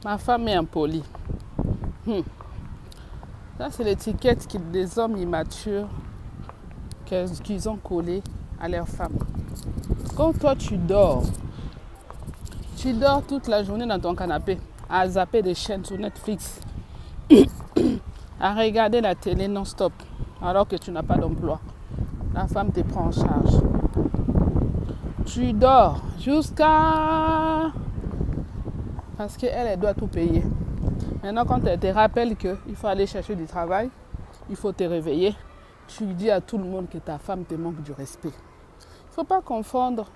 Ma femme est impolie. Ça, c'est l'étiquette des hommes immatures qu'ils ont collée à leurs femmes. Quand toi, tu dors toute la journée dans ton canapé, à zapper des chaînes sur Netflix, à regarder la télé non-stop, alors que tu n'as pas d'emploi. La femme te prend en charge. Tu dors jusqu'à... Parce qu'elle doit tout payer. Maintenant, quand elle te rappelle qu'il faut aller chercher du travail, il faut te réveiller, tu dis à tout le monde que ta femme te manque du respect. Il ne faut pas confondre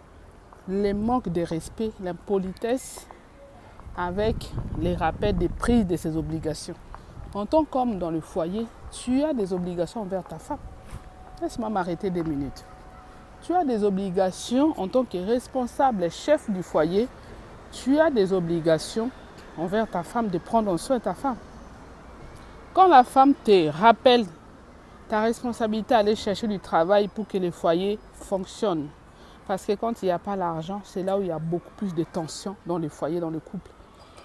les manques de respect, l'impolitesse, avec les rappels des prises de ses obligations. En tant qu'homme dans le foyer, tu as des obligations envers ta femme. Laisse-moi m'arrêter 2 minutes. Tu as des obligations en tant que responsable, chef du foyer. Tu as des obligations envers ta femme de prendre soin de ta femme. Quand la femme te rappelle ta responsabilité d'aller chercher du travail pour que le foyer fonctionne, parce que quand il n'y a pas l'argent, c'est là où il y a beaucoup plus de tensions dans le foyer, dans le couple.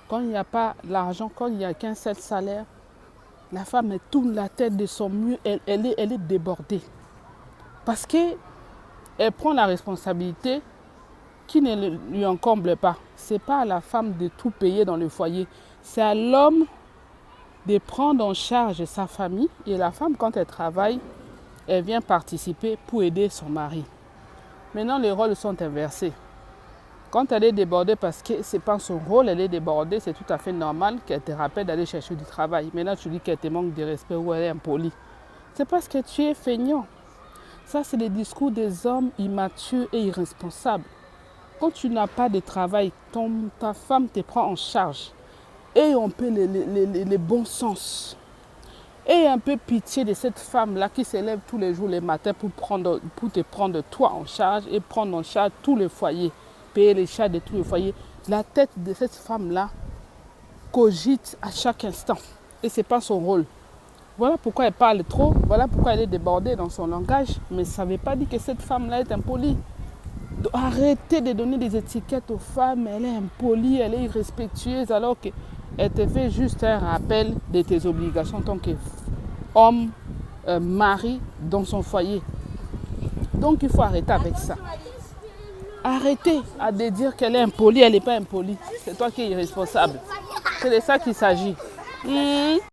Quand il n'y a pas l'argent, quand il n'y a qu'un seul salaire, la femme elle tourne la tête de son mieux, elle est débordée. Parce qu'elle prend la responsabilité qui ne lui incombe pas. Ce n'est pas à la femme de tout payer dans le foyer. C'est à l'homme de prendre en charge sa famille. Et la femme, quand elle travaille, elle vient participer pour aider son mari. Maintenant, les rôles sont inversés. Quand elle est débordée parce que ce n'est pas son rôle, elle est débordée, c'est tout à fait normal qu'elle te rappelle d'aller chercher du travail. Maintenant, tu dis qu'elle te manque de respect ou elle est impolie. C'est parce que tu es feignant. Ça, c'est le discours des hommes immatures et irresponsables. Quand tu n'as pas de travail, ta femme te prend en charge. Et un peu les bons sens. Et un peu pitié de cette femme-là qui s'élève tous les jours, les matins, pour te prendre toi en charge et prendre en charge tous les foyers. Payer les charges de tous les foyers. La tête de cette femme-là cogite à chaque instant. Et ce n'est pas son rôle. Voilà pourquoi elle parle trop. Voilà pourquoi elle est débordée dans son langage. Mais ça ne veut pas dire que cette femme-là est impolie. Arrêtez de donner des étiquettes aux femmes. Elle est impolie, elle est irrespectueuse, alors qu'elle te fait juste un rappel de tes obligations en tant qu'homme, mari dans son foyer. Donc il faut arrêter avec ça. Arrêtez de dire qu'elle est impolie, elle n'est pas impolie. C'est toi qui es irresponsable. C'est de ça qu'il s'agit.